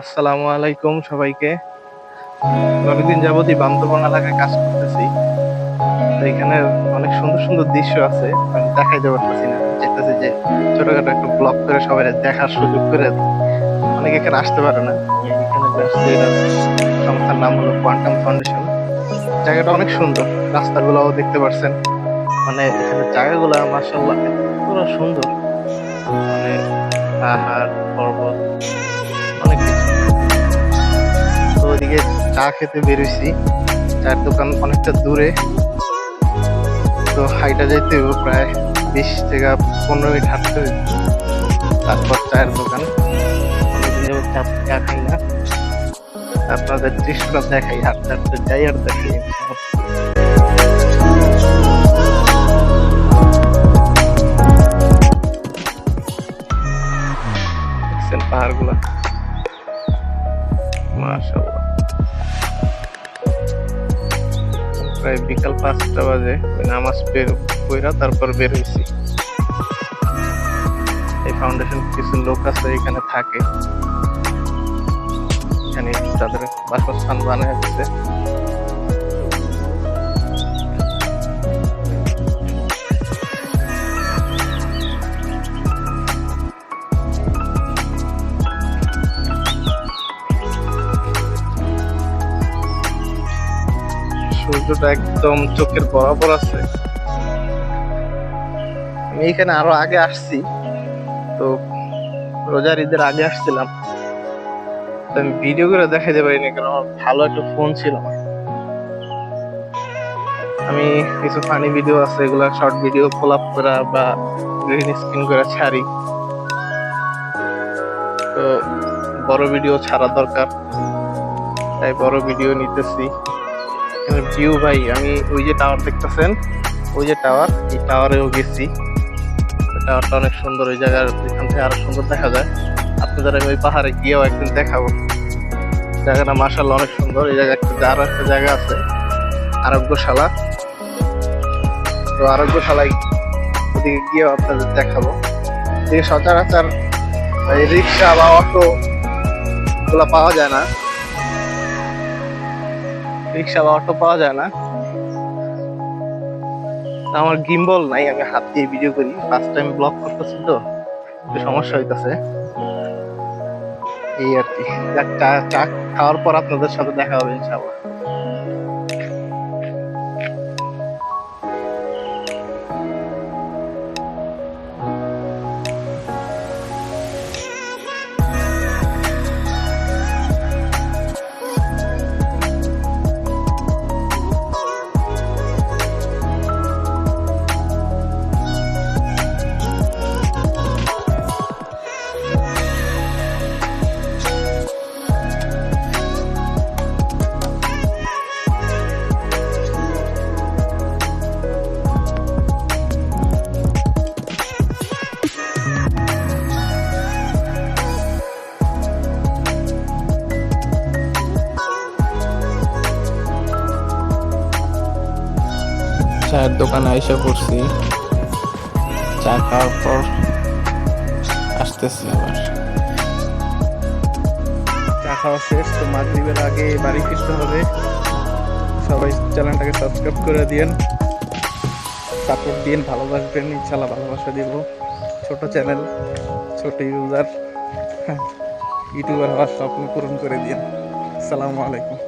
আসসালামু আলাইকুম সবাইকে। অনেকদিন যাবতই বান্দরবান এলাকায় কাজ করতেছি। তো এখানে অনেক সুন্দর সুন্দর দৃশ্য আছে, আমি দেখাইতে পারতেছি না, চাইতেছি যে ছোটখাটো একটা ব্লগ করে সবাই দেখার সুযোগ করে দিই। অনেকে এখানে আসতে পারে না, আমি এখানে যে আসছি এটার সংস্থার নাম হলো কোয়ান্টাম ফাউন্ডেশন। জায়গাটা অনেক সুন্দর, রাস্তাগুলোও দেখতে পারছেন। মানে এখানে জায়গাগুলো মাশাআল্লাহ পুরো সুন্দর, মানে পাহাড় পর্বত অনেক কিছু। তো ওইদিকে চা খেতে বেরোইছি, চায়ের দোকান অনেকটা দূরে। তো হাইটা যাইতে হইব প্রায় 20 থেকে 15 মিনিট হাঁটতে হইব, তারপর চায়ের দোকান। অনেকদিন যাবত চা খাই না, আপনাদের দৃশ্যটা দেখাই, হাঁটতে হাঁটতে যাই আর দেখাই। দেখছেন পাহাড় গুলা, মাশাআল্লাহ। প্রায় বিকাল 5টা বাজে, নামাজ পড়া তারপর বের হয়েছি। এই ফাউন্ডেশন কিছু লোক আছে এখানে থাকে, এখানে তাদের বাসস্থান বানায় দিচ্ছে। সূর্যটা একদম চোখের বরাবর আছে। আমি এখানে আরো আগে আসছি, তো রোজার ঈদের আগে আসছিলাম। তো আমি ভিডিও করে দেখাইতে পারিনি, কারণ আমার ভালো একটা ফোন ছিল না। আমি কিছু ফানি ভিডিও আছে, এগুলা শর্ট ভিডিও কোলাপ করা বা গ্রিন স্ক্রিন করে ছাড়ি। তো বড় ভিডিও ছাড়া দরকার, তাই বড় ভিডিও নিতেছি। ভিউ ভাই, আমি ওই যে টাওয়ার দেখতেছেন, ওই যে টাওয়ার, এই টাওয়ারেও গেছি। টাওয়ারটা অনেক সুন্দর, ওই জায়গার এখান থেকে আরো সুন্দর দেখা যায়। আপনাদের আমি ওই পাহাড়ে গিয়েও একদিন দেখাবো। জায়গাটা মাশাআল্লাহ অনেক সুন্দর। এই জায়গা আরো একটা জায়গা আছে, আরোগ্যশালা। তো আরোগ্যশালায় ওদিকে গিয়েও আপনাদের দেখাবো। এদিকে সচরাচর এই রিক্সা বা অটো গুলা পাওয়া যায় না, রিক্সা বা অটো পাওয়া যায় না। আমার গিম্বল নাই, আমি হাত দিয়ে ভিডিও করি, ফার্স্ট টাইম ব্লগ করতেছি, তো একটু সমস্যা হইতাছে এই আর কি। চা খাওয়ার পর আপনাদের সাথে দেখা হবে ইনশাআল্লাহ। চায়ের দোকানে আইসা পড়ছি, চা খাওয়ার পর আসতেছি আবার। চা খাওয়া শেষ, তো মাগরিবের আগে বাড়ি ফিরতে হবে। সবাই চ্যানেলটাকে সাবস্ক্রাইব করে দিয়েন, সাপোর্ট দিন, ভালোবাসবেন, ইনশাআল্লাহ ভালোবাসা দিব। ছোট চ্যানেল, ছোট ইউজার, ইউটিউবার হওয়ার স্বপ্ন পূরণ করে দিন। আসসালামু আলাইকুম।